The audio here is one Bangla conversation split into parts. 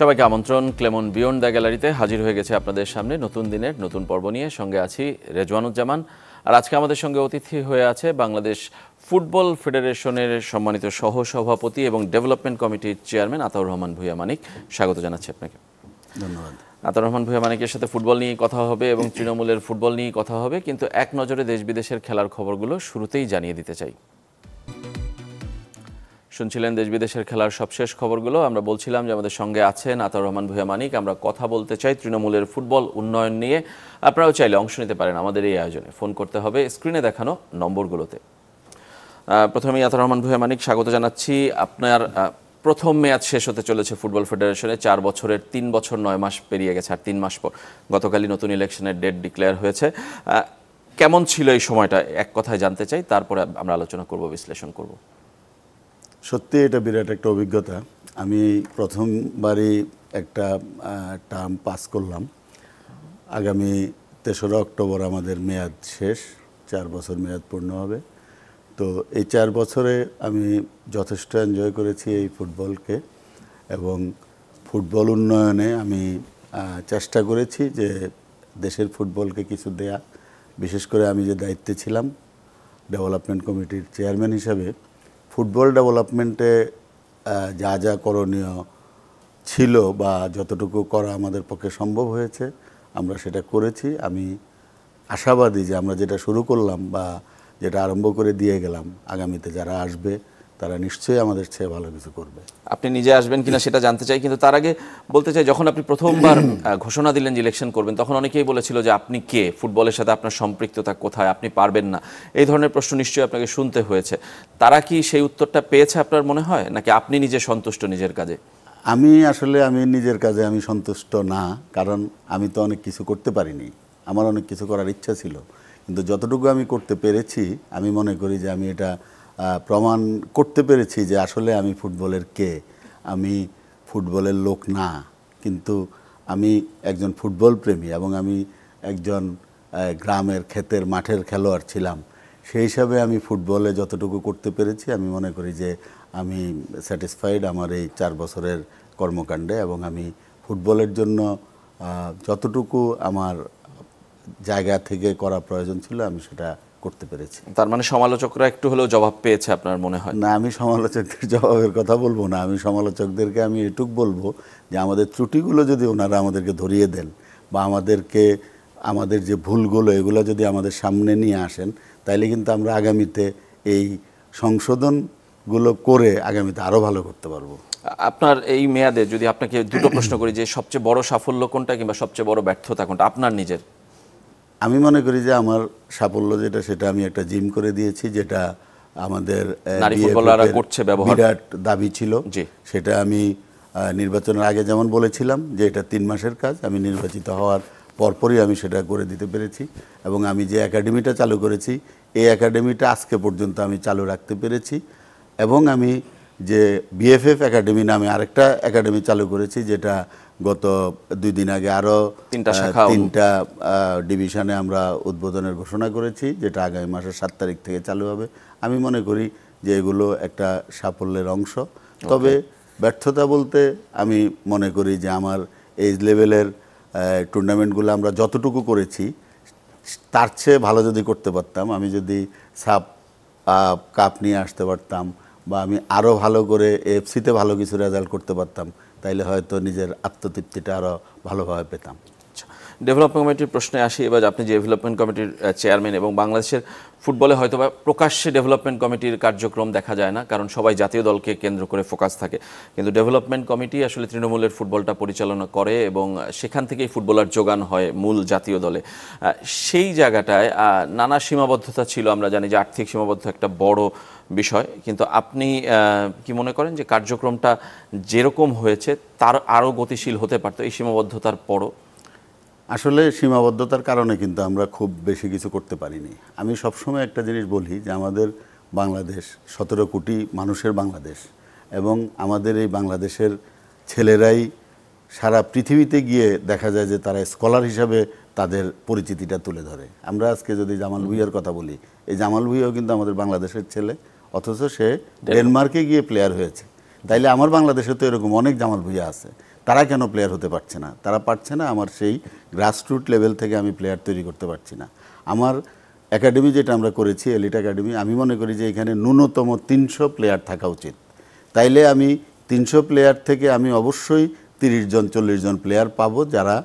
সবাইকে আমন্ত্রণ। ক্লেমন বিয়ন্ড দ্য গ্যালারিতে হাজির হয়ে গেছে আপনাদের সামনে নতুন দিনের নতুন পর্ব নিয়ে। সঙ্গে আছি রেজওয়ানুজ্জামান। আর আজকে আমাদের সঙ্গে অতিথি হয়ে আছে বাংলাদেশ ফুটবল ফেডারেশনের সম্মানিত সহসভাপতি এবং ডেভেলপমেন্ট কমিটির চেয়ারম্যান আতাউর রহমান ভূঁইয়া মানিক। স্বাগত জানাচ্ছি আপনাকে। ধন্যবাদ। আতাউর রহমান ভূঁইয়া মানিকের সাথে ফুটবল নিয়ে কথা হবে এবং তৃণমূলের ফুটবল নিয়ে কথা হবে, কিন্তু এক নজরে দেশ বিদেশের খেলার খবরগুলো শুরুতেই জানিয়ে দিতে চাই। শুনছিলেন দেশ বিদেশের খেলার সবশেষ খবরগুলো। আমরা বলছিলাম যে আমাদের সঙ্গে আছেন আতাউর রহমান ভূঁইয়া মানিক। আমরা কথা বলতে চাই তৃণমূলের ফুটবল উন্নয়ন নিয়ে। আপনারাও চাইলে অংশ নিতে পারেন আমাদের এই আয়োজনে। ফোন করতে হবে স্ক্রিনে দেখানো নম্বরগুলোতে। প্রথমেই আতাউর রহমান ভূঁইয়া মানিক, স্বাগত জানাচ্ছি। আপনার প্রথম মেয়াদ শেষ হতে চলেছে ফুটবল ফেডারেশনে। 4 বছরের 3 বছর 9 মাস পেরিয়ে গেছে, আর 3 মাস পর গতকালই নতুন ইলেকশনের ডেট ডিক্লেয়ার হয়েছে। কেমন ছিল এই সময়টা এক কথায় জানতে চাই, তারপরে আমরা আলোচনা করব, বিশ্লেষণ করব। সত্যি এটা বিরাট একটা অভিজ্ঞতা। আমি প্রথমবারই একটা টার্ম পাস করলাম। আগামী 3রা অক্টোবর আমাদের মেয়াদ শেষ, 4 বছর মেয়াদ পূর্ণ হবে। তো এই 4 বছরে আমি যথেষ্ট এনজয় করেছি এই ফুটবলকে, এবং ফুটবল উন্নয়নে আমি চেষ্টা করেছি যে দেশের ফুটবলকে কিছু দেয়া। বিশেষ করে আমি যে দায়িত্বে ছিলাম ডেভেলপমেন্ট কমিটির চেয়ারম্যান হিসাবে, ফুটবল ডেভেলপমেন্টে যা যা করণীয় ছিল বা যতটুকু করা আমাদের পক্ষে সম্ভব হয়েছে আমরা সেটা করেছি। আমি আশাবাদী যে আমরা যেটা শুরু করলাম বা যেটা আরম্ভ করে দিয়ে গেলাম, আগামীতে যারা আসবে তারা নিশ্চয়ই আমাদের চেয়ে ভালো কিছু করবে। আপনি নিজে আসবেন কিনা সেটা জানতে চাই, কিন্তু তার আগে বলতে চাই, যখন আপনি প্রথমবার ঘোষণা দিলেন যে ইলেকশন করবেন, তখন অনেকেই বলেছিল যে আপনি কে, ফুটবলের সাথে আপনার সম্পৃক্ততা কোথায়, আপনি পারবেন না। এই ধরনের প্রশ্ন নিশ্চয়ই আপনাকে শুনতে হয়েছে। তারা কি সেই উত্তরটা পেয়েছে আপনার মনে হয়, নাকি আপনি নিজে সন্তুষ্ট নিজের কাজে? আমি নিজের কাজে আমি সন্তুষ্ট না, কারণ আমি তো অনেক কিছু করতে পারিনি। আমার অনেক কিছু করার ইচ্ছা ছিল, কিন্তু যতটুকু আমি করতে পেরেছি আমি মনে করি যে আমি এটা প্রমাণ করতে পেরেছি যে আসলে আমি ফুটবলের কে। আমি ফুটবলের লোক না, কিন্তু আমি একজন ফুটবল প্রেমী এবং আমি একজন গ্রামের ক্ষেতের মাঠের খেলোয়াড় ছিলাম। সেই হিসাবে আমি ফুটবলে যতটুকু করতে পেরেছি আমি মনে করি যে আমি স্যাটিসফাইড আমার এই 4 বছরের কর্মকাণ্ডে, এবং আমি ফুটবলের জন্য যতটুকু আমার জায়গা থেকে করা প্রয়োজন ছিল আমি সেটা করতে পেরেছি। তার মানে সমালোচকরা একটু হলেও জবাব পেয়েছে আপনার মনে হয়? না, আমি সমালোচকদের জবাবের কথা বলবো না। আমি সমালোচকদেরকে আমি এটুকু বলবো যে আমাদের ত্রুটিগুলো যদি ওনারা আমাদেরকে ধরিয়ে দেন বা আমাদের যে ভুলগুলো এগুলো যদি আমাদের সামনে নিয়ে আসেন, তাইলে কিন্তু আমরা আগামীতে এই সংশোধনগুলো করে আগামীতে আরও ভালো করতে পারবো। আপনার এই মেয়াদে যদি আপনাকে দুটো প্রশ্ন করি, যে সবচেয়ে বড় সাফল্য কোনটা কিংবা সবচেয়ে বড় ব্যর্থতা কোনটা আপনার নিজের? আমি মনে করি যে আমার সাফল্য যেটা, সেটা আমি একটা জিম করে দিয়েছি, যেটা আমাদের নারী ফুটবলাররা করছে ব্যবহার, বিরাট দাবি ছিল। সেটা আমি নির্বাচনের আগে যেমন বলেছিলাম যে এটা 3 মাসের কাজ, আমি নির্বাচিত হওয়ার পরপরই আমি সেটা করে দিতে পেরেছি। এবং আমি যে একাডেমিটা চালু করেছি, এই একাডেমিটা আজকে পর্যন্ত আমি চালু রাখতে পেরেছি। এবং আমি যে বিএফএফ একাডেমি নামে আরেকটা একাডেমি চালু করেছি, যেটা গত 2 দিন আগে আরও 3টা ডিভিশনে আমরা উদ্বোধনের ঘোষণা করেছি, যেটা আগামী মাসের 7 তারিখ থেকে চালু হবে। আমি মনে করি যে এগুলো একটা সাফল্যের অংশ। তবে ব্যর্থতা বলতে আমি মনে করি যে আমার এই লেভেলের টুর্নামেন্টগুলো আমরা যতটুকু করেছি তার চেয়ে ভালো যদি করতে পারতাম, আমি যদি কাপ নিয়ে আসতে পারতাম বা আমি আরও ভালো করে এফসিতে ভালো কিছু রেজাল্ট করতে পারতাম, তাইলে হয়তো নিজের আত্মতৃপ্তিটা আরও ভালোভাবে পেতাম। ডেভেলপমেন্ট কমিটির প্রশ্নে আসি এবার। আপনি যে ডেভেলপমেন্ট কমিটির চেয়ারম্যান, এবং বাংলাদেশের ফুটবলে হয়তো বা প্রকাশ্যে ডেভেলপমেন্ট কমিটির কার্যক্রম দেখা যায় না, কারণ সবাই জাতীয় দলকে কেন্দ্র করে ফোকাস থাকে, কিন্তু ডেভেলপমেন্ট কমিটি আসলে তৃণমূলের ফুটবলটা পরিচালনা করে এবং সেখান থেকেই ফুটবলার যোগান হয় মূল জাতীয় দলে। সেই জায়গাটায় নানা সীমাবদ্ধতা ছিল, আমরা জানি যে আর্থিক সীমাবদ্ধতা একটা বড় বিষয়, কিন্তু আপনি কি মনে করেন যে কার্যক্রমটা যেরকম হয়েছে তার আরও গতিশীল হতে পারতো এই সীমাবদ্ধতার পরও? আসলে সীমাবদ্ধতার কারণে কিন্তু আমরা খুব বেশি কিছু করতে পারিনি। আমি সবসময় একটা জিনিস বলি যে আমাদের বাংলাদেশ 17 কোটি মানুষের বাংলাদেশ, এবং আমাদের এই বাংলাদেশের ছেলেরাই সারা পৃথিবীতে গিয়ে দেখা যায় যে তারা স্কলার হিসাবে তাদের পরিচিতিটা তুলে ধরে। আমরা আজকে যদি জামাল ভুঁইয়ার কথা বলি, এই জামাল ভুঁইয়াও কিন্তু আমাদের বাংলাদেশের ছেলে, অথচ সে ডেনমার্কে গিয়ে প্লেয়ার হয়েছে। তাইলে আমার বাংলাদেশে তো এরকম অনেক জামাল ভুঁইয়া আছে। তারা কেন প্লেয়ার হতে পারছে না? তারা পারছে না আমার সেই গ্রাসরুট লেভেল থেকে আমি প্লেয়ার তৈরি করতে পারছি না। আমার একাডেমি যেটা আমরা করেছি এলিট একাডেমি, আমি মনে করি যে এখানে ন্যূনতম 300 প্লেয়ার থাকা উচিত। তাইলে আমি 300 প্লেয়ার থেকে আমি অবশ্যই 30 জন 40 জন প্লেয়ার পাবো যারা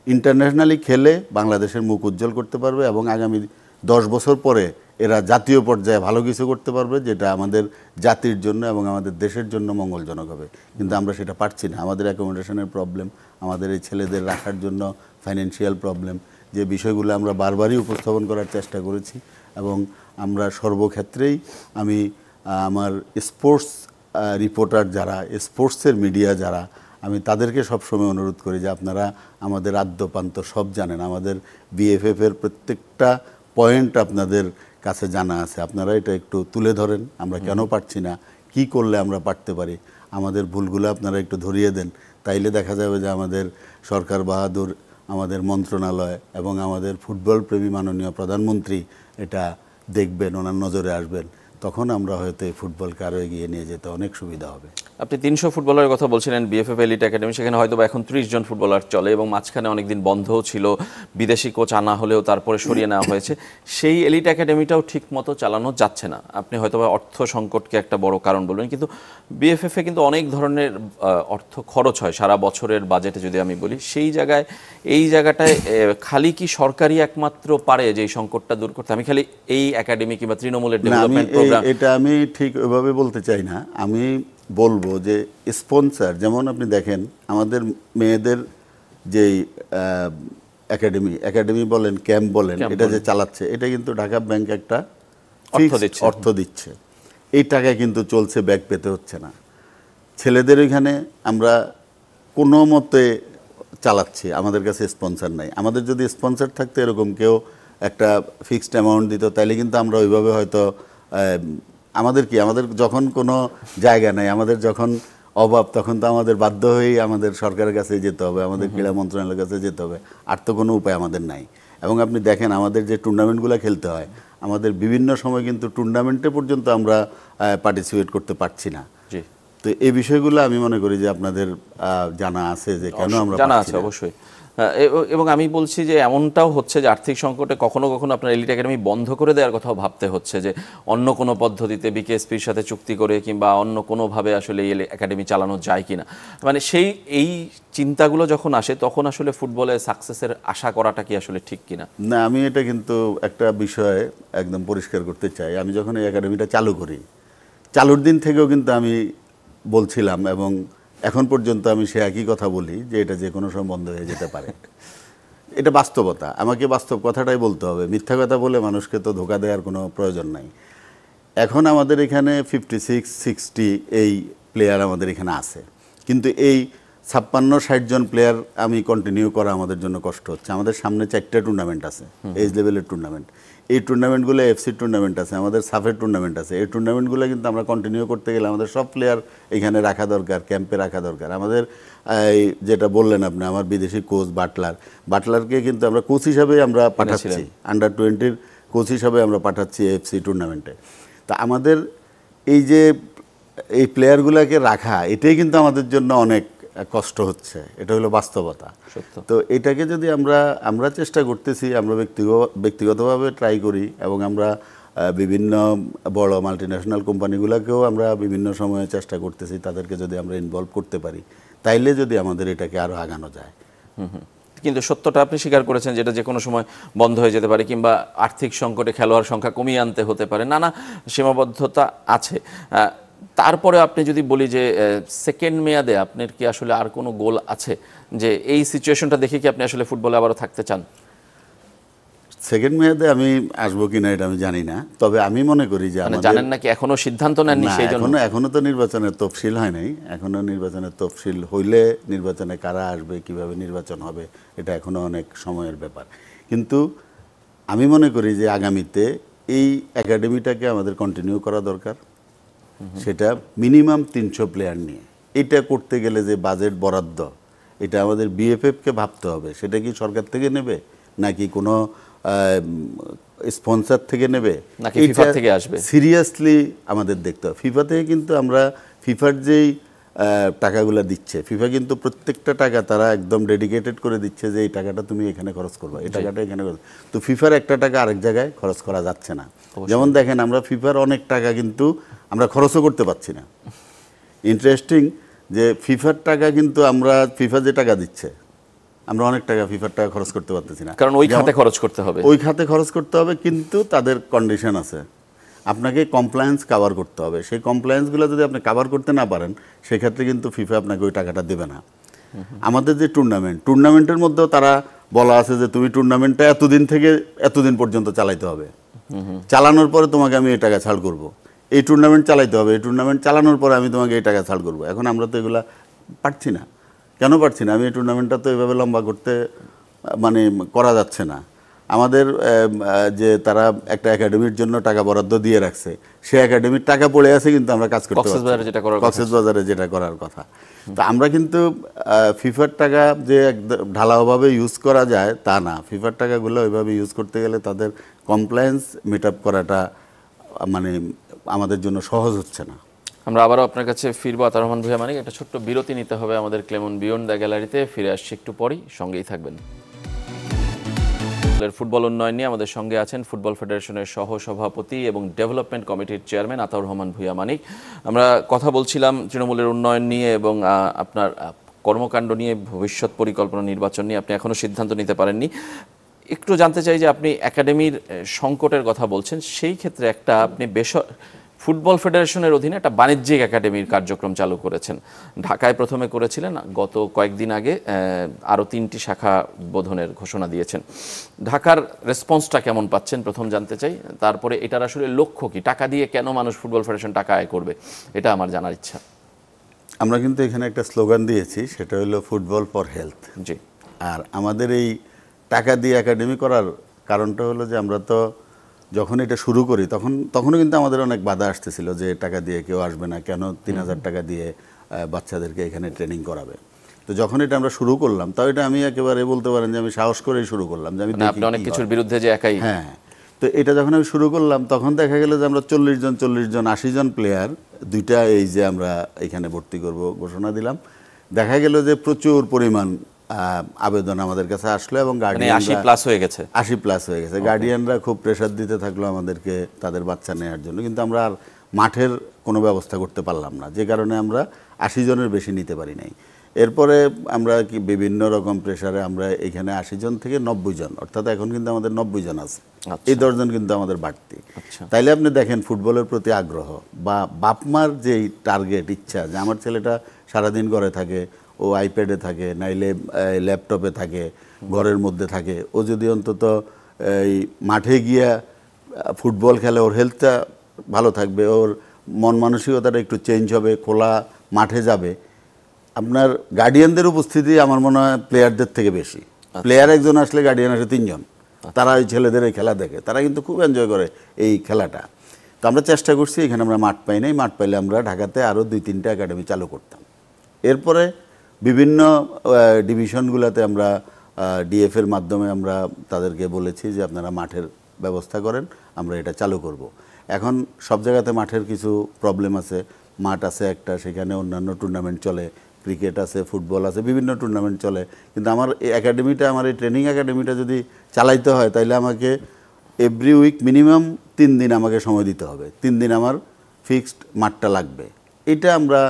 ইন্টারন্যাশনালি খেলে বাংলাদেশের মুখ উজ্জ্বল করতে পারবে এবং আগামী 10 বছর পরে এরা জাতীয় পর্যায়ে ভালো কিছু করতে পারবে, যেটা আমাদের জাতির জন্য এবং আমাদের দেশের জন্য মঙ্গলজনক হবে। কিন্তু আমরা সেটা পারছি না। আমাদের অ্যাকোমোডেশনের প্রবলেম, আমাদের এই ছেলেদের রাখার জন্য ফাইন্যান্সিয়াল প্রবলেম, যে বিষয়গুলো আমরা বারবারই উপস্থাপন করার চেষ্টা করেছি এবং আমরা সর্বক্ষেত্রেই আমি আমার স্পোর্টস রিপোর্টার যারা, স্পোর্টসের মিডিয়া যারা, আমি তাদেরকে সবসময় অনুরোধ করি যে আপনারা আমাদের আদ্যপান্ত সব জানেন, আমাদের বিএফএফের প্রত্যেকটা পয়েন্ট আপনাদের কাছে জানা আছে, আপনারা এটা একটু তুলে ধরেন, আমরা কেন পারছি না, কি করলে আমরা পারতে পারি, আমাদের ভুলগুলো আপনারা একটু ধরিয়ে দেন। তাইলে দেখা যাবে যে আমাদের সরকার বাহাদুর, আমাদের মন্ত্রণালয় এবং আমাদের ফুটবল প্রেমী মাননীয় প্রধানমন্ত্রী এটা দেখবেন, ওনার নজরে আসবেন। তখন আমরা হয়তো এই ফুটবলকে আরও এগিয়ে নিয়ে যেতে অনেক সুবিধা হবে। আপনি 300 ফুটবলারের কথা বলছিলেন বিএফএফ এলিট একাডেমি, সেখানে হয়তো এখন 30 জন ফুটবলার চলে এবং মাঝখানে অনেকদিন বন্ধও ছিল, বিদেশি কোচ আনা হলেও তারপরে সরিয়ে নেওয়া হয়েছে। সেই এলিট একাডেমিটাও ঠিক মতো চালানো যাচ্ছে না। আপনি হয়তো অর্থ সংকটকে একটা বড় কারণ বলবেন, কিন্তু বিএফএফে কিন্তু অনেক ধরনের অর্থ খরচ হয় সারা বছরের বাজেটে যদি আমি বলি। সেই জায়গায় এই জায়গাটায় খালি কি সরকারি একমাত্র পারে যে এই সংকটটা দূর করতে? আমি খালি এই একাডেমি কিংবা তৃণমূলের ডেভেলপমেন্ট প্রোগ্রাম, এটা আমি ঠিক ওইভাবে বলতে চাই না। আমি বলবো যে স্পন্সর, যেমন আপনি দেখেন আমাদের মেয়েদের যেই একাডেমি বলেন, ক্যাম্প বলেন, এটা যে চালাচ্ছে, এটা কিন্তু ঢাকা ব্যাংক একটা অর্থ দিচ্ছে। এই টাকায় কিন্তু চলছে, ব্যাগ পেতে হচ্ছে না। ছেলেদের ওইখানে আমরা কোনো মতে চালাচ্ছি, আমাদের কাছে স্পন্সর নাই। আমাদের যদি স্পন্সর থাকতো, এরকম কেউ একটা ফিক্সড অ্যামাউন্ট দিত, তাইলে কিন্তু আমরা ওইভাবে হয়তো আমাদের যখন কোনো জায়গা নাই, আমাদের যখন অভাব, তখন তো আমাদের বাধ্য হয়েই আমাদের সরকারের কাছে যেতে হবে, আমাদের ক্রীড়া মন্ত্রণালয়ের কাছে যেতে হবে। আর তো কোনো উপায় আমাদের নাই। এবং আপনি দেখেন আমাদের যে টুর্নামেন্টগুলো খেলতে হয়, আমাদের বিভিন্ন সময় কিন্তু টুর্নামেন্টে পর্যন্ত আমরা পার্টিসিপেট করতে পারছি না। তো এই বিষয়গুলো আমি মনে করি যে আপনাদের জানা আছে যে কেন আমরা জানা আছে অবশ্যই। এবং আমি বলছি যে এমনটাও হচ্ছে যে আর্থিক সংকটে কখনো কখনো আপনার এলিট একাডেমি বন্ধ করে দেওয়ার কথাও ভাবতে হচ্ছে, যে অন্য কোনো পদ্ধতিতে বিকেএসপির সাথে চুক্তি করে কিংবা অন্য কোনোভাবে আসলে এই একাডেমি চালানো যায় কিনা। মানে এই চিন্তাগুলো যখন আসে, তখন আসলে ফুটবলে সাকসেসের আশা করাটা কি আসলে ঠিক কিনা? না, আমি এটা কিন্তু একটা বিষয় একদম পরিষ্কার করতে চাই। আমি যখন এই একাডেমিটা চালু করি, চালুর দিন থেকেও কিন্তু আমি বলছিলাম এবং এখন পর্যন্ত আমি সে একই কথা বলি যে এটা যে কোনো সময় বন্ধ হয়ে যেতে পারে। এটা বাস্তবতা, আমাকে বাস্তব কথাটাই বলতে হবে। মিথ্যা কথা বলে মানুষকে তো ধোঁকা দেওয়ার কোনো প্রয়োজন নাই। এখন আমাদের এখানে 56-60 এই প্লেয়ার আমাদের এখানে আছে, কিন্তু এই 56-60 জন প্লেয়ার আমি কন্টিনিউ করা আমাদের জন্য কষ্ট হচ্ছে। আমাদের সামনে 4টা টুর্নামেন্ট আছে, এজ লেভেলের টুর্নামেন্ট। এই টুর্নামেন্টগুলো এফসি টুর্নামেন্ট আছে, আমাদের সাফের টুর্নামেন্ট আছে। এই টুর্নামেন্টগুলো কিন্তু আমরা কন্টিনিউ করতে গেলে আমাদের সব প্লেয়ার এখানে রাখা দরকার, ক্যাম্পে রাখা দরকার। আমাদের যেটা বললেন আপনি, আমার বিদেশি কোচ বাটলারকে কিন্তু আমরা কোচ হিসাবে আমরা পাঠাচ্ছি, আন্ডার 20-র কোচ হিসাবে আমরা পাঠাচ্ছি এফসি টুর্নামেন্টে। তা আমাদের এই যে এই প্লেয়ারগুলোকে রাখা, এটাই কিন্তু আমাদের জন্য অনেক কষ্ট হচ্ছে। এটা হলো বাস্তবতা। তো এটাকে যদি আমরা চেষ্টা করতেছি, আমরা ব্যক্তিগতভাবে ট্রাই করি এবং আমরা বিভিন্ন বড় মাল্টিন্যাশনাল কোম্পানিগুলোকেও আমরা বিভিন্ন সময়ে চেষ্টা করতেছি, তাদেরকে যদি আমরা ইনভলভ করতে পারি, তাইলে যদি আমাদের এটাকে আরও আগানো যায়। কিন্তু সত্যটা আপনি স্বীকার করেছেন, যেটা যে কোনো সময় বন্ধ হয়ে যেতে পারে কিংবা আর্থিক সংকটে খেলোয়াড় সংখ্যা কমিয়ে আনতে হতে পারে, নানা সীমাবদ্ধতা আছে। তারপরে আপনি যদি বলি যে সেকেন্ড মেয়াদে আপনার কি আসলে আর কোনো গোল আছে, যে এই সিচুয়েশনটা দেখে কি আপনি আসলে ফুটবলে আবারও থাকতে চান? সেকেন্ড মেয়াদে আমি আসবো কিনা এটা আমি জানি না, তবে আমি মনে করি যে জানেন নাকি এখনো সিদ্ধান্ত নেননি? সেই জন্য এখনো তো নির্বাচনের তফসিল হয় নাই। এখনো নির্বাচনের তফসিল হইলে নির্বাচনে কারা আসবে, কিভাবে নির্বাচন হবে, এটা এখনো অনেক সময়ের ব্যাপার। কিন্তু আমি মনে করি যে আগামীতে এই একাডেমিটাকে আমাদের কন্টিনিউ করা দরকার, সেটা মিনিমাম 300 প্লেয়ার নিয়ে। এটা করতে গেলে যে বাজেট বরাদ্দ, এটা আমাদের বিএফএফকে ভাবতে হবে, সেটা কি সরকার থেকে নেবে নাকি কোনো স্পন্সর থেকে নেবে, নাকি ফিফা থেকে আসবে, সিরিয়াসলি আমাদের দেখতে হবে। ফিফা থেকে কিন্তু আমরা ফিফার যেই টাকাগুলো দিচ্ছে, ফিফা কিন্তু প্রত্যেকটা টাকা তারা একদম ডেডিকেটেড করে দিচ্ছে যে এই টাকাটা তুমি এখানে খরচ করবা, এই টাকাটা এখানে খরচ। তো ফিফার একটা টাকা আরেক জায়গায় খরচ করা যাচ্ছে না। যেমন দেখেন আমরা ফিফার অনেক টাকা কিন্তু আমরা খরচও করতে পারছি না। ইন্টারেস্টিং যে ফিফার টাকা কিন্তু আমরা, ফিফা যে টাকা দিচ্ছে আমরা অনেক টাকা ফিফার টাকা খরচ করতে পারতেছি না, কারণ ওই খাতে খরচ করতে হবে, ওই খাতে খরচ করতে হবে, কিন্তু তাদের কন্ডিশন আছে, আপনাকে কমপ্লায়েন্স কভার করতে হবে। সেই কমপ্লায়েন্সগুলো যদি আপনি কভার করতে না পারেন সেক্ষেত্রে কিন্তু ফিফা আপনাকে ওই টাকাটা দেবে না। আমাদের যে টুর্নামেন্টের মধ্যেও তারা বলা আছে যে তুমি টুর্নামেন্টটা এতদিন থেকে এতদিন পর্যন্ত চালাইতে হবে, চালানোর পরে তোমাকে আমি এই টাকা ছাড় করব। এই টুর্নামেন্ট চালাইতে হবে, এই টুর্নামেন্ট চালানোর পরে আমি তোমাকে এই টাকা ছাড় করব। এখন আমরা তো এগুলা পারছি না। কেন পারছি না? আমি এই টুর্নামেন্টটা তো এভাবে লম্বা করতে মানে করা যাচ্ছে না। আমাদের যে তারা একটা একাডেমির জন্য টাকা বরাদ্দ দিয়ে রাখছে, সেই একাডেমির টাকা পড়ে আছে, কিন্তু আমরা কাজ করতে পারছি না। কক্সবাজারে যেটা করার কথা। তো আমরা কিন্তু ফিফার টাকা যে ঢালাওভাবে ইউজ করা যায় তা না। ফিফার টাকাগুলো ওইভাবে ইউজ করতে গেলে তাদের কমপ্লায়েন্স মিট আপ করাটা মানে আমাদের জন্য সহজ হচ্ছে না। আমরা আবারও আপনার কাছে ফিরবো আতাউর রহমান ভূঁইয়া মানিক। একটা ছোট্ট বিরতি নিতে হবে আমাদের ক্লেমন বিয়ন্ড দ্য গ্যালারিতে। ফিরে আসছি একটু পরেই, সঙ্গেই থাকবেন। ফুটবল উন্নয়ন নিয়ে আমাদের সঙ্গে আছেন ফুটবল ফেডারেশনের সহ সভাপতি এবং ডেভেলপমেন্ট কমিটির চেয়ারম্যান আতাউর রহমান ভূঁইয়া মানিক। আমরা কথা বলছিলাম তৃণমূলের উন্নয়ন নিয়ে এবং আপনার কর্মকাণ্ড নিয়ে, ভবিষ্যৎ পরিকল্পনা, নির্বাচন নিয়ে। আপনি এখনও সিদ্ধান্ত নিতে পারেননি। একটু জানতে চাই যে আপনি একাডেমির সংকটের কথা বলছেন, সেই ক্ষেত্রে একটা আপনি ফুটবল ফেডারেশনের অধীনে একটা বাণিজ্যিক একাডেমির কার্যক্রম চালু করেছেন। ঢাকায় প্রথমে করেছিলেন, গত কয়েকদিন আগে আরও 3টি শাখা উদ্বোধনের ঘোষণা দিয়েছেন। ঢাকার রেসপন্সটা কেমন পাচ্ছেন প্রথম জানতে চাই। তারপরে এটার আসলে লক্ষ্য কি, টাকা দিয়ে কেন মানুষ ফুটবল ফেডারেশন টাকা আয় করবে, এটা আমার জানার ইচ্ছা। আমরা কিন্তু এখানে একটা স্লোগান দিয়েছি, সেটা হলো ফুটবল ফর হেলথ। জি। আর আমাদের এই টাকা দিয়ে একাডেমি করার কারণটা হলো যে আমরা তো যখন এটা শুরু করি তখনও কিন্তু আমাদের অনেক বাধা আসতেছিল যে টাকা দিয়ে কেউ আসবে না, কেন 3000 টাকা দিয়ে বাচ্চাদেরকে এখানে ট্রেনিং করাবে। তো যখন এটা আমরা শুরু করলাম, তাও এটা আমি একেবারে বলতে পারেন যে আমি সাহস করেই শুরু করলাম, যে আমি আপনি অনেক কিছুর বিরুদ্ধে যে একাই। হ্যাঁ। তো এটা যখন আমি শুরু করলাম তখন দেখা গেল যে আমরা 40 জন 80 জন প্লেয়ার, দুইটা এই যে আমরা এখানে ভর্তি করব ঘোষণা দিলাম, দেখা গেল যে প্রচুর পরিমাণ আবেদন আমাদের কাছে আসলো এবং 80+ হয়ে গেছে। 80+ হয়ে গেছে। গার্ডিয়ানরা খুব প্রেশার দিতে থাকলো আমাদেরকে তাদের বাচ্চা নেওয়ার জন্য, কিন্তু আমরা আর মাঠের কোনো ব্যবস্থা করতে পারলাম না, যে কারণে আমরা 80 জনের বেশি নিতে পারি নাই। এরপরে আমরা কি বিভিন্ন রকম প্রেশারে আমরা এখানে 80 জন থেকে 90 জন, অর্থাৎ এখন কিন্তু আমাদের 90 জন আছে। এই 10 জন কিন্তু আমাদের বাড়তি। তাইলে আপনি দেখেন ফুটবলের প্রতি আগ্রহ বা বাপমার যেই টার্গেট, ইচ্ছা যে আমার ছেলেটা সারাদিন ঘরে থাকে, ও আইপ্যাডে থাকে, নাইলে ল্যাপটপে থাকে, ঘরের মধ্যে থাকে, ও যদি অন্তত এই মাঠে গিয়া ফুটবল খেলে ওর হেলথটা ভালো থাকবে, ওর মন মানসিকতাটা একটু চেঞ্জ হবে, খোলা মাঠে যাবে। আপনার গার্ডিয়ানদের উপস্থিতি আমার মনে হয় প্লেয়ারদের থেকে বেশি। প্লেয়ার একজন আসলে গার্ডিয়ান আসে 3 জন, তারা ওই ছেলেদের এই খেলা দেখে, তারা কিন্তু খুব এনজয় করে এই খেলাটা। তো আমরা চেষ্টা করছি, এখানে আমরা মাঠ পাই নাই, মাঠ পাইলে আমরা ঢাকাতে আরও 2-3টা একাডেমি চালু করতাম। এরপরে বিভিন্ন ডিভিশনগুলোতে আমরা ডিএফের মাধ্যমে আমরা তাদেরকে বলেছি যে আপনারা মাঠের ব্যবস্থা করেন, আমরা এটা চালু করব। এখন সব জায়গাতে মাঠের কিছু প্রবলেম আছে। মাঠ আছে একটা, সেখানে অন্যান্য টুর্নামেন্ট চলে, ক্রিকেট আছে, ফুটবল আছে, বিভিন্ন টুর্নামেন্ট চলে। কিন্তু আমার এই একাডেমিটা, আমার এই ট্রেনিং একাডেমিটা যদি চালাইতে হয়, তাইলে আমাকে এভরি উইক মিনিমাম 3 দিন আমাকে সময় দিতে হবে। 3 দিন আমার ফিক্সড মাঠটা লাগবে। এটা আমরা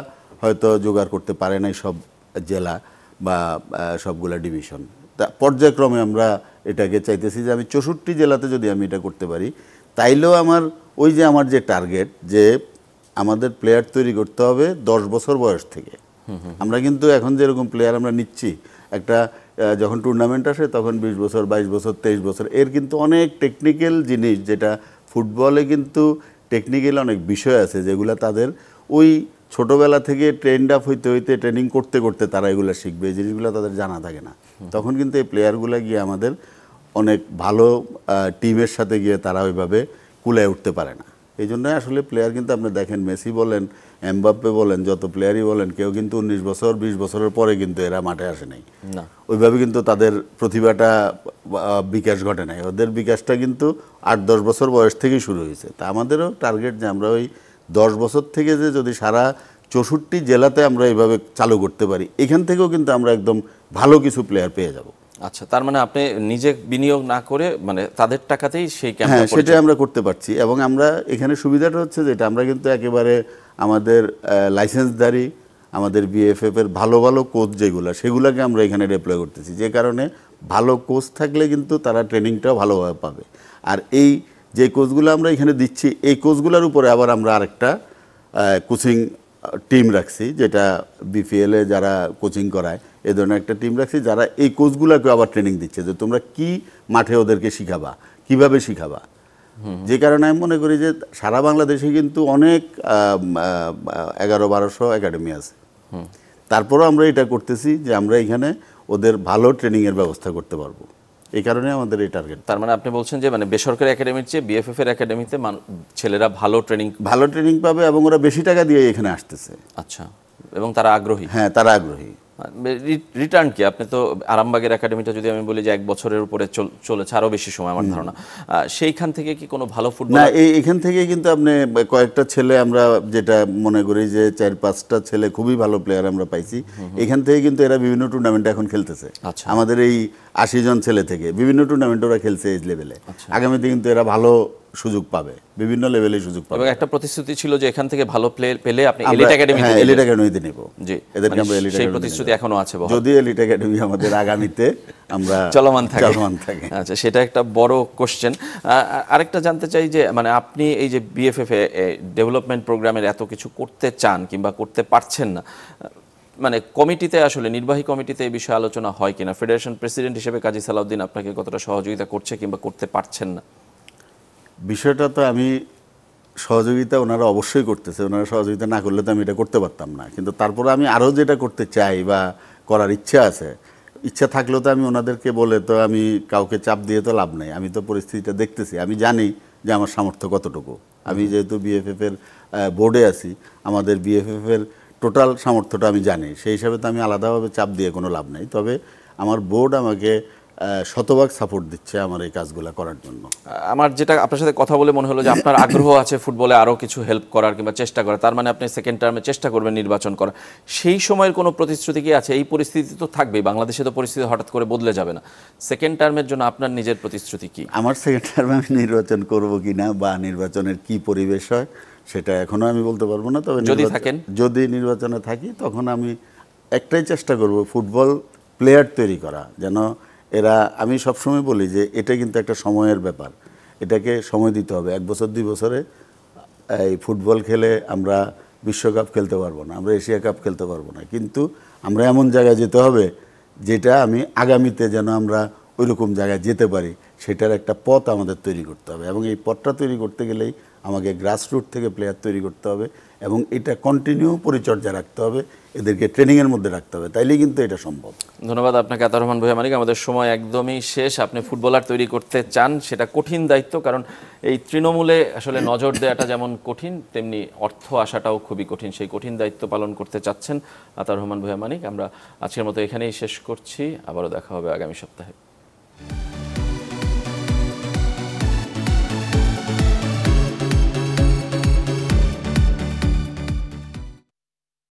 হয়তো জোগাড় করতে পারে নাই সব জেলা বা সবগুলা ডিভিশন। তা পর্যায়ক্রমে আমরা এটাকে চাইতেছি যে আমি 64 জেলাতে যদি আমি এটা করতে পারি, তাইলেও আমার ওই যে আমার যে টার্গেট, যে আমাদের প্লেয়ার তৈরি করতে হবে 10 বছর বয়স থেকে। আমরা কিন্তু এখন যেরকম প্লেয়ার আমরা নিচ্ছি, একটা যখন টুর্নামেন্ট আসে তখন 20 বছর, 22 বছর, 23 বছর, এর কিন্তু অনেক টেকনিক্যাল জিনিস, যেটা ফুটবলে কিন্তু টেকনিক্যাল অনেক বিষয় আছে যেগুলো তাদের ওই ছোটোবেলা থেকে ট্রেন্ড আপ হইতে হইতে, ট্রেনিং করতে করতে তারা এগুলো শিখবে। এই জিনিসগুলো তাদের জানা থাকে না। তখন কিন্তু এই প্লেয়ারগুলো গিয়ে আমাদের অনেক ভালো টিমের সাথে গিয়ে তারা ওইভাবে কুলায় উঠতে পারে না। এই জন্য আসলে প্লেয়ার কিন্তু আপনি দেখেন, মেসি বলেন, এমবাপ্পে বলেন, যত প্লেয়ারই বলেন, কেউ কিন্তু 19 বছর 20 বছরের পরে কিন্তু এরা মাঠে আসে নাই। ওইভাবে কিন্তু তাদের প্রতিভাটা বিকাশ ঘটে নাই। ওদের বিকাশটা কিন্তু 8-10 বছর বয়স থেকেই শুরু হয়েছে। তা আমাদেরও টার্গেট যে আমরা ওই 10 বছর থেকে যে যদি সারা 64 জেলাতে আমরা এইভাবে চালু করতে পারি, এখান থেকেও কিন্তু আমরা একদম ভালো কিছু প্লেয়ার পেয়ে যাব। আচ্ছা, তার মানে আপনি নিজে বিনিয়োগ না করে মানে তাদের টাকাতেই সেই হ্যাঁ, ক্যাম্পটা সেটাই আমরা করতে পারছি। এবং আমরা এখানে সুবিধাটা হচ্ছে যেটা আমরা কিন্তু একেবারে আমাদের লাইসেন্সধারী, আমাদের বিএফএফ এর ভালো ভালো কোচ যেগুলো, সেগুলোকে আমরা এখানে ডিপ্লয় করতেছি, যে কারণে ভালো কোচ থাকলে কিন্তু তারা ট্রেনিংটাও ভালোভাবে পাবে। আর এই যে কোচগুলো আমরা এখানে দিচ্ছি, এই কোচগুলোর উপরে আবার আমরা আরেকটা কোচিং টিম রাখছি, যেটা বিপিএলে যারা কোচিং করায় এই ধরনের একটা টিম রাখছি, যারা এই কোচগুলোকে আবার ট্রেনিং দিচ্ছে যে তোমরা কি মাঠে ওদেরকে শিখাবা, কিভাবে শিখাবা। যে কারণে আমি মনে করি যে সারা বাংলাদেশে কিন্তু অনেক 1100-1200 একাডেমি আছে, তারপরেও আমরা এটা করতেছি যে আমরা এখানে ওদের ভালো ট্রেনিংয়ের ব্যবস্থা করতে পারবো। এই কারণে আমাদের এই টার্গেট। তার মানে আপনি বলছেন যে মানে বেসরকারি একাডেমির চেয়ে বিএফএফ এর একাডেমিতে ছেলেরা ভালো ট্রেনিং পাবে এবং ওরা বেশি টাকা দিয়ে এখানে আসতেছে। আচ্ছা, এবং তারা আগ্রহী। হ্যাঁ, তারা আগ্রহী। রিটার্ন কি? আপনি তো আরামবাগের একাডেমিটা যদি আমি বলি যে 1 বছরের উপরে চলেছে, আরো বেশি সময় আমার ধারণা, সেইখান থেকে কি কোনো ভালো ফুটবল না, এখান থেকে কিন্তু আপনি কয়েকটা ছেলে আমরা যেটা মনে করি যে 4-5টা ছেলে খুবই ভালো প্লেয়ার আমরা পাইছি এখান থেকে, কিন্তু এরা বিভিন্ন টুর্নামেন্টে এখন খেলতেছে। আমাদের এই 80 জন ছেলে থেকে বিভিন্ন টুর্নামেন্টে ওরা খেলছে এই লেভেলে। আগামীতে কিন্তু এরা ভালো সুযোগ পাবে, বিভিন্ন লেভেলে সুযোগ পাবে। এবং একটা প্রতিশ্রুতি ছিল যে এখান থেকে ভালো প্লে পেলে আপনি এলিট একাডেমিতে নেব। জি, এদেরকে আমরা এলিট সেই প্রতিশ্রুতি এখনো আছে, যদি এলিট একাডেমি আমাদের আগামীতে আমরা চলমান থাকে। আচ্ছা, সেটা একটা বড় কোশ্চেন। আরেকটা জানতে চাই যে মানে আপনি এই যে বিএফএফ ডেভেলপমেন্ট প্রোগ্রামের এত কিছু করতে চান কিংবা করতে পারছেন না, মানে কমিটিতে আসলে নির্বাহী কমিটিতে এই বিষয়ে আলোচনা হয় কিনা? ফেডারেশন প্রেসিডেন্ট হিসেবে কাজী সালাউদ্দিন আপনাকে কতটা সহযোগিতা করছে কিংবা করতে পারছেন না? বিষয়টা তো আমি সহযোগিতা ওনারা অবশ্যই করতেছে, ওনারা সহযোগিতা না করলে তো আমি এটা করতে পারতাম না। কিন্তু তারপরে আমি আরও যেটা করতে চাই বা করার ইচ্ছা আছে, ইচ্ছা থাকলেও তো আমি ওনাদেরকে বলে তো আমি কাউকে চাপ দিয়ে তো লাভ নেই। আমি তো পরিস্থিতিটা দেখতেছি, আমি জানি যে আমার সামর্থ্য কতটুকু। আমি যেহেতু বিএফএফ এর বোর্ডে আছি, আমাদের বিএফএফ এর টোটাল সামর্থ্যটা আমি জানি, সেই হিসাবে তো আমি আলাদাভাবে চাপ দিয়ে কোনো লাভ নেই। তবে আমার বোর্ড আমাকে শতভাগ সাপোর্ট দিচ্ছে আমার এই কাজগুলো করার জন্য। আমার যেটা আপনার সাথে কথা বলে মনে হলো যে আপনার আগ্রহ আছে ফুটবলে আরও কিছু হেল্প করার কিংবা চেষ্টা করার, তার মানে আপনি সেকেন্ড টার্মে চেষ্টা করবেন নির্বাচন করা। সেই সময়ের কোনো প্রতিশ্রুতি কি আছে? এই পরিস্থিতি তো থাকবেই, বাংলাদেশে তো পরিস্থিতি হঠাৎ করে বদলে যাবে না। সেকেন্ড টার্মের জন্য আপনার নিজের প্রতিশ্রুতি কি? আমার সেকেন্ড টার্মে আমি নির্বাচন করব কিনা বা নির্বাচনের কি পরিবেশ হয় সেটা এখনো আমি বলতে পারবো না। তবে যদি নির্বাচনে থাকি তখন আমি একটাই চেষ্টা করব, ফুটবল প্লেয়ার তৈরি করা। যেন এরা, আমি সবসময় বলি যে এটা কিন্তু একটা সময়ের ব্যাপার, এটাকে সময় দিতে হবে। 1 বছর 2 বছরে এই ফুটবল খেলে আমরা বিশ্বকাপ খেলতে পারবো না, আমরা এশিয়া কাপ খেলতে পারবো না, কিন্তু আমরা এমন জায়গায় যেতে হবে যেটা আমি আগামীতে যেন আমরা ওইরকম জায়গায় যেতে পারি, সেটার একটা পথ আমাদের তৈরি করতে হবে। এবং এই পথটা তৈরি করতে গেলেই আমাকে গ্রাসরুট থেকে প্লেয়ার তৈরি করতে হবে এবং এটা কন্টিনিউ পরিচর্যা রাখতে হবে, এদেরকে ট্রেনিংয়ের মধ্যে রাখতে হবে, তাইলেই কিন্তু এটা সম্ভব। ধন্যবাদ আপনাকে আতাউর রহমান ভূঁইয়া মানিক। আমাদের সময় একদমই শেষ। আপনি ফুটবলার তৈরি করতে চান, সেটা কঠিন দায়িত্ব, কারণ এই তৃণমূলে আসলে নজর দেওয়াটা যেমন কঠিন, তেমনি অর্থ আসাটাও খুবই কঠিন। সেই কঠিন দায়িত্ব পালন করতে চাচ্ছেন আতাউর রহমান ভূঁইয়া মানিক। আমরা আজকের মতো এখানেই শেষ করছি, আবারও দেখা হবে আগামী সপ্তাহে।